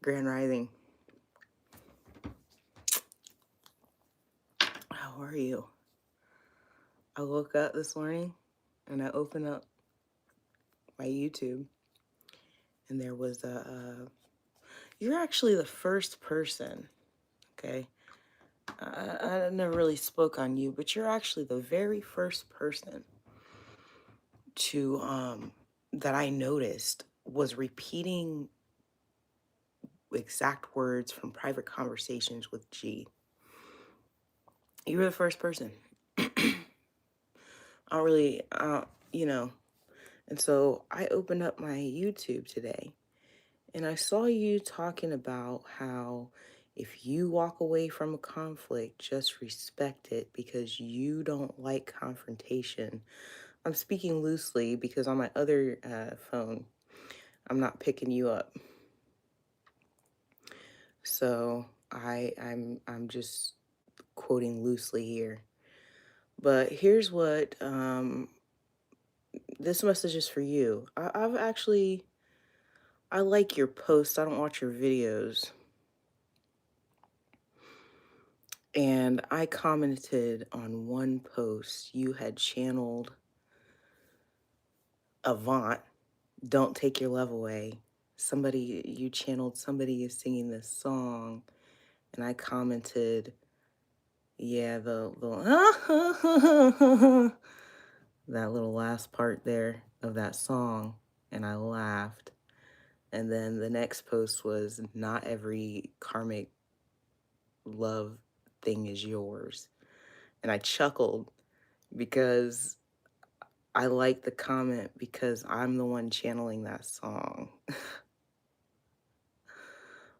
Grand Rising. How are you? I woke up this morning and I opened up my YouTube and there was you're actually the first person, okay? I never really spoke on you, but you're actually the very first person to that I noticed was repeating exact words from private conversations with G. You were the first person. I don't really, you know, and so I opened up my YouTube today and I saw you talking about how if you walk away from a conflict, just respect it because you don't like confrontation. I'm speaking loosely because on my other phone, I'm not picking you up. So I'm just quoting loosely here. But here's what this message is for you. I like your posts. I don't watch your videos. And I commented on one post. You had channeled Avant, Don't Take Your Love Away. You channeled somebody is singing this song. And I commented, yeah, that little last part there of that song. And I laughed. And then the next post was, not every karmic love thing is yours. And I chuckled because I like the comment because I'm the one channeling that song.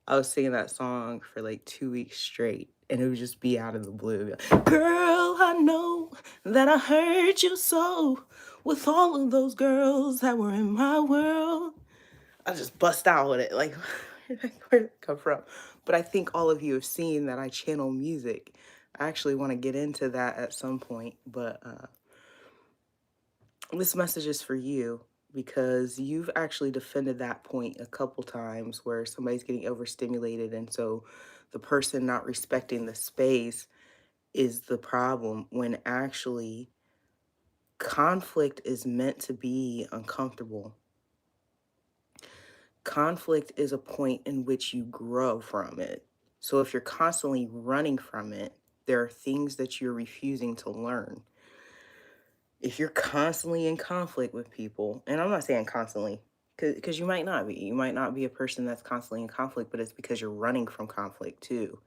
I was singing that song for like 2 weeks straight, and it would just be out of the blue. Girl, I know that I hurt you so with all of those girls that were in my world. I just bust out with it. Like, where did it come from? But I think all of you have seen that I channel music. I actually want to get into that at some point, but this message is for you because you've actually defended that point a couple times where somebody's getting overstimulated, and so the person not respecting the space is the problem when actually conflict is meant to be uncomfortable. Conflict is a point in which you grow from it. So if you're constantly running from it, there are things that you're refusing to learn. If you're constantly in conflict with people, and I'm not saying constantly, because you might not be. You might not be a person that's constantly in conflict, but it's because you're running from conflict too.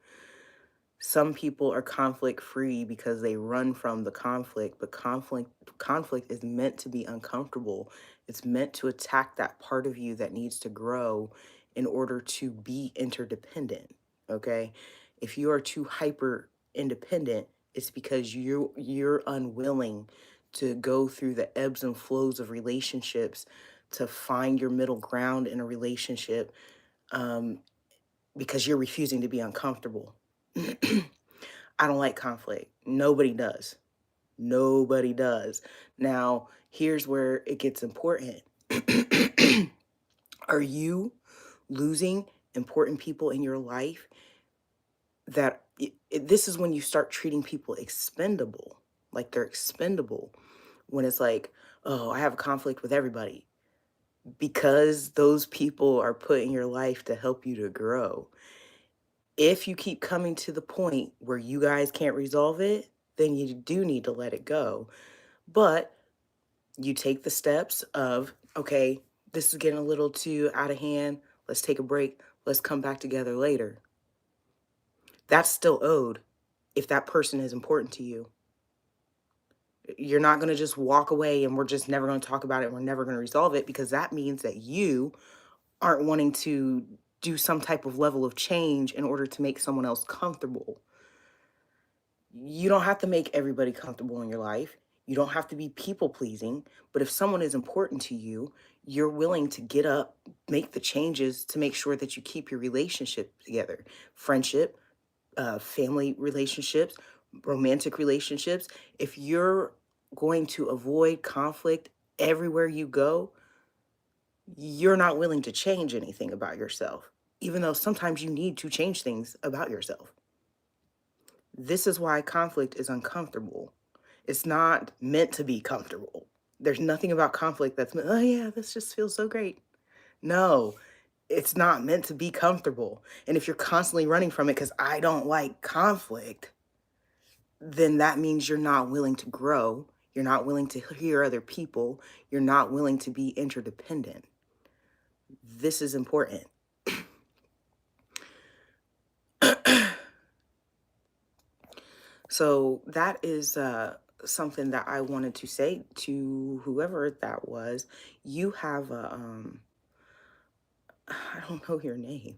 Some people are conflict free because they run from the conflict, but conflict is meant to be uncomfortable. It's meant to attack that part of you that needs to grow in order to be interdependent. Okay? If you are too hyper independent, it's because you're unwilling to go through the ebbs and flows of relationships to find your middle ground in a relationship, um, because you're refusing to be uncomfortable. I don't like conflict. Nobody does. Nobody does. Now, here's where it gets important. Are you losing important people in your life that this is when you start treating people expendable, like they're expendable, when it's like, oh, I have a conflict with everybody because those people are put in your life to help you to grow. If you keep coming to the point where you guys can't resolve it, then you do need to let it go. But you take the steps of, okay, this is getting a little too out of hand. Let's take a break. Let's come back together later. That's still owed if that person is important to you. You're not going to just walk away and we're just never going to talk about it and we're never going to resolve it, because that means that you aren't wanting to do some type of level of change in order to make someone else comfortable. You don't have to make everybody comfortable in your life. You don't have to be people pleasing. But if someone is important to you, you're willing to get up, make the changes to make sure that you keep your relationship together. Friendship, family relationships, romantic relationships. If you're going to avoid conflict everywhere you go, you're not willing to change anything about yourself. even though sometimes you need to change things about yourself. This is why conflict is uncomfortable. It's not meant to be comfortable. There's nothing about conflict that's, oh yeah, this just feels so great. No, it's not meant to be comfortable. And if you're constantly running from it because I don't like conflict, then that means you're not willing to grow. You're not willing to hear other people. You're not willing to be interdependent. This is important. So that is something that I wanted to say to whoever that was. You have a, I don't know your name.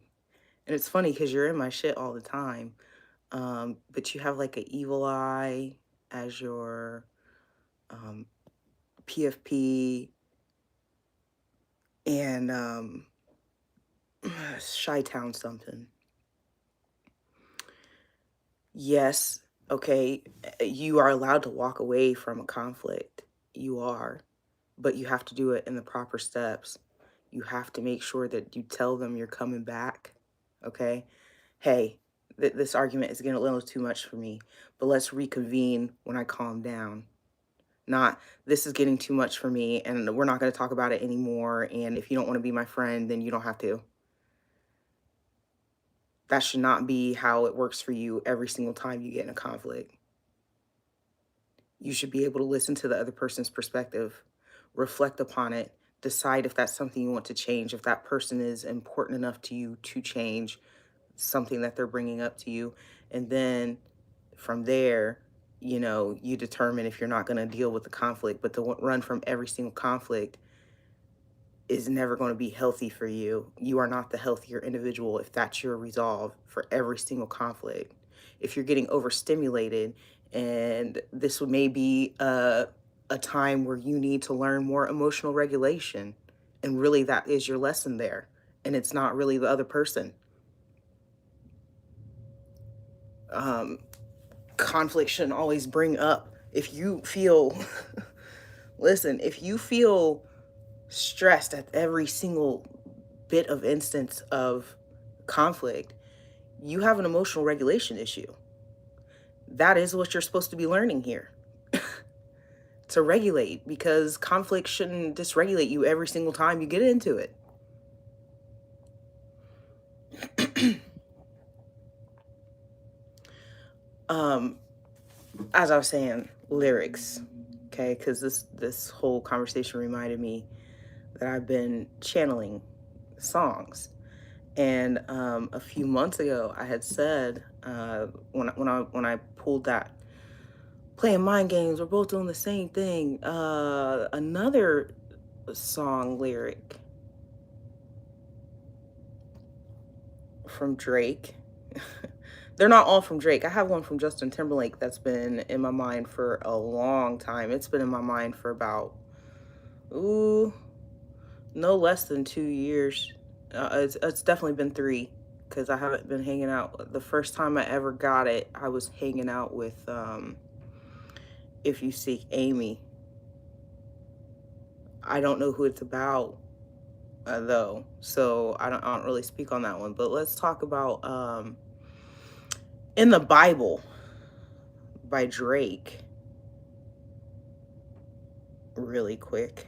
And it's funny because you're in my shit all the time. But you have like an evil eye as your um, PFP and Chi-Town something. Yes, okay, you are allowed to walk away from a conflict. You are, but you have to do it in the proper steps. You have to make sure that you tell them you're coming back, okay? Hey, this argument is getting a little too much for me, but let's reconvene when I calm down. Not, this is getting too much for me and we're not going to talk about it anymore. And if you don't want to be my friend, then you don't have to. That should not be how it works for you every single time you get in a conflict. You should be able to listen to the other person's perspective, reflect upon it, decide if that's something you want to change, if that person is important enough to you to change something that they're bringing up to you. And then from there, you determine if you're not going to deal with the conflict. But to run from every single conflict is never going to be healthy for you. You are not the healthier individual if that's your resolve for every single conflict. If you're getting overstimulated, and this may be a time where you need to learn more emotional regulation, and really that is your lesson there, and it's not really the other person. Conflict shouldn't always bring up if you feel listen, if you feel stressed at every single bit of instance of conflict, you have an emotional regulation issue. That is what you're supposed to be learning here. To regulate, because conflict shouldn't dysregulate you every single time you get into it. um as I was saying, lyrics, okay, because this whole conversation reminded me that I've been channeling songs. And a few months ago, I had said when I pulled that playing mind games, we're both doing the same thing. Another song lyric from Drake. They're not all from Drake. I have one from Justin Timberlake that's been in my mind for a long time. It's been in my mind for about, ooh, no less than 2 years. It's definitely been 3 because I haven't been hanging out. The first time I ever got it, I was hanging out with If You Seek Amy. I don't know who it's about though, so I don't really speak on that one. But let's talk about In the Bible by Drake really quick.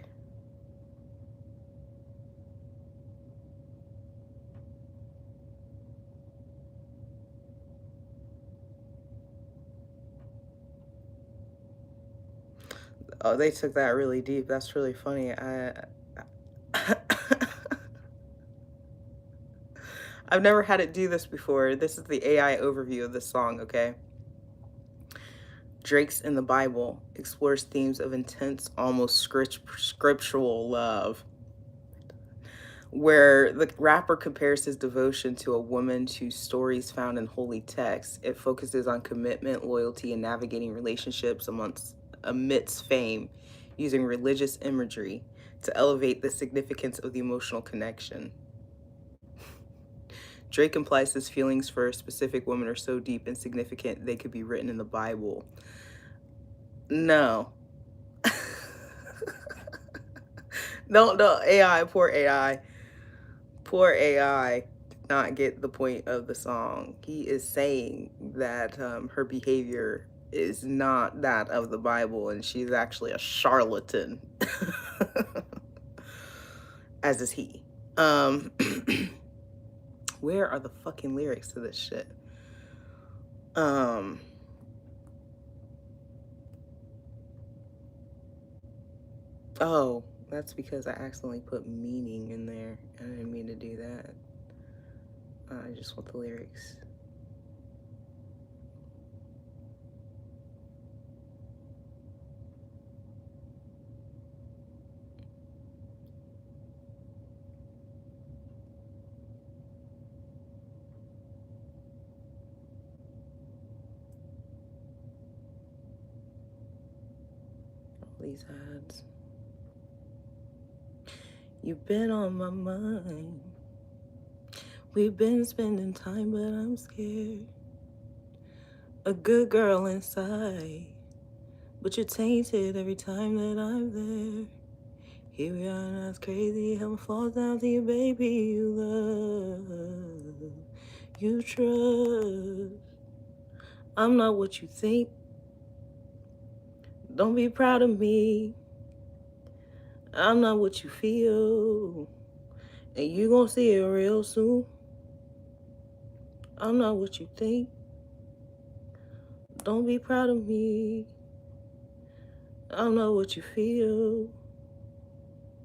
Oh, they took that really deep. That's really funny. I've never had it do this before. This is the AI overview of this song, okay? Drake's In the Bible explores themes of intense, almost scriptural love, where the rapper compares his devotion to a woman to stories found in holy texts. It focuses on commitment, loyalty, and navigating relationships amidst fame, using religious imagery to elevate the significance of the emotional connection. Drake implies his feelings for a specific woman are so deep and significant they could be written in the Bible. No. No, AI, poor AI. Poor AI. not get the point of the song. He is saying that her behavior is not that of the Bible and she's actually a charlatan, as is he. Um, where are the fucking lyrics to this shit? Um, oh, that's because I accidentally put meaning in there. I didn't mean to do that. I just want the lyrics. All these ads. You've been on my mind. We've been spending time, but I'm scared. A good girl inside, but you're tainted every time that I'm there. Here we are, now it's crazy how it falls down to you, baby. You love, you trust. I'm not what you think. Don't be proud of me. I'm not what you feel. And you gon' see it real soon. I'm not what you think. Don't be proud of me. I'm not what you feel.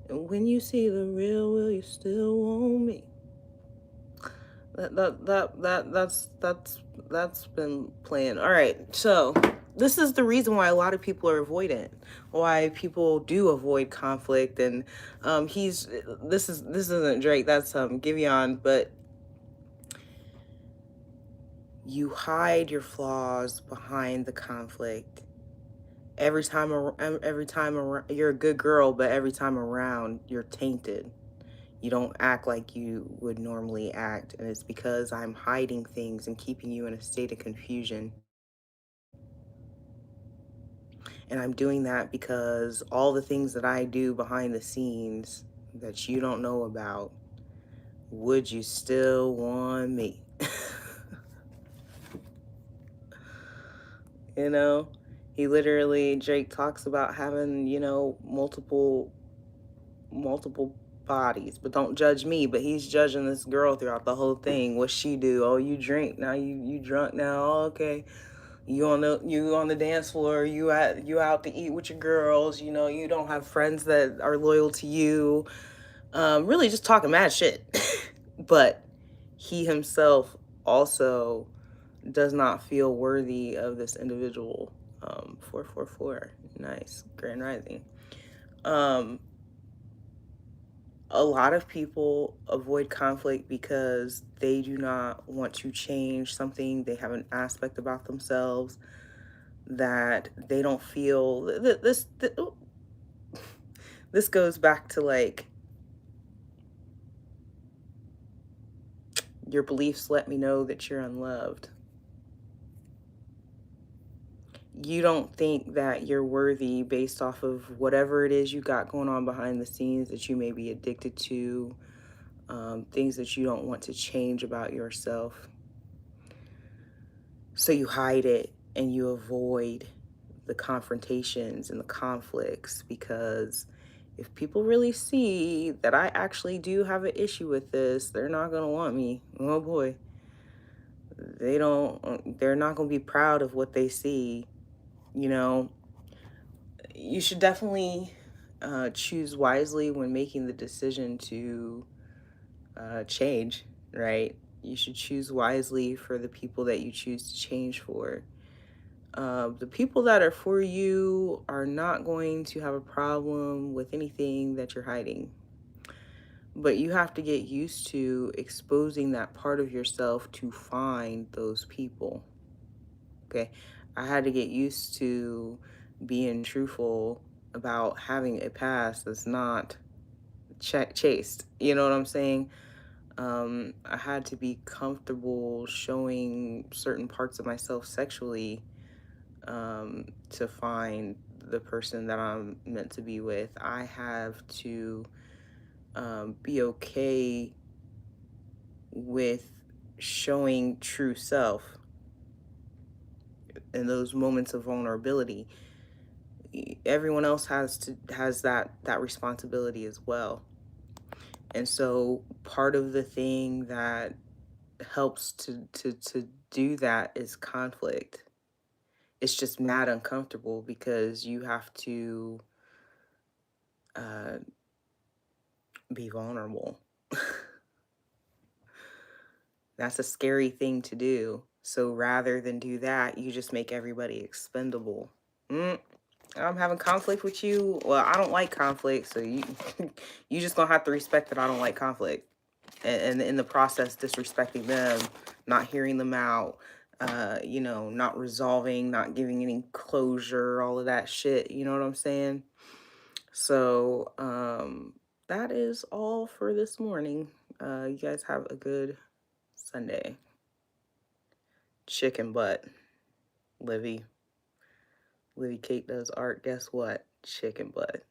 And when you see the real, will you still want me? That's been playing. All right, so this is the reason why a lot of people are avoidant, why people do avoid conflict, and this isn't Drake, that's Giveon, but you hide your flaws behind the conflict. You're a good girl, but every time around you're tainted. You don't act like you would normally act, and it's because I'm hiding things and keeping you in a state of confusion. And I'm doing that because all the things that I do behind the scenes that you don't know about, would you still want me? You know, Drake talks about having, multiple bodies, but don't judge me. But he's judging this girl throughout the whole thing. What she do? Oh, you drink now. You drunk now. Oh, okay. You on the dance floor. You out to eat with your girls. You know, you don't have friends that are loyal to you. Really just talking mad shit. But he himself also does not feel worthy of this individual. 444. Nice. Grand Rising. Um, a lot of people avoid conflict because they do not want to change something. They have an aspect about themselves that they don't feel. This goes back to like, your beliefs let me know that you're unloved. You don't think that you're worthy based off of whatever it is you got going on behind the scenes that you may be addicted to, things that you don't want to change about yourself. So you hide it and you avoid the confrontations and the conflicts, because if people really see that I actually do have an issue with this, they're not going to want me. Oh boy. They're not going to be proud of what they see. You know, you should definitely choose wisely when making the decision to change, right? You should choose wisely for the people that you choose to change for. The people that are for you are not going to have a problem with anything that you're hiding. But you have to get used to exposing that part of yourself to find those people. Okay. I had to get used to being truthful about having a past that's not chased. You know what I'm saying? I had to be comfortable showing certain parts of myself sexually, to find the person that I'm meant to be with. I have to be okay with showing true self in those moments of vulnerability, everyone else has that responsibility as well. And so part of the thing that helps to do that is conflict. It's just mad uncomfortable because you have to uh, be vulnerable. That's a scary thing to do. So rather than do that, you just make everybody expendable. Mm, I'm having conflict with you. Well, I don't like conflict, so you you just gonna have to respect that I don't like conflict, and in the process, disrespecting them, not hearing them out, not resolving, not giving any closure, all of that shit. You know what I'm saying? So, that is all for this morning. You guys have a good Sunday. Chicken butt. Livy. Livy Kate does art. Guess what? Chicken butt.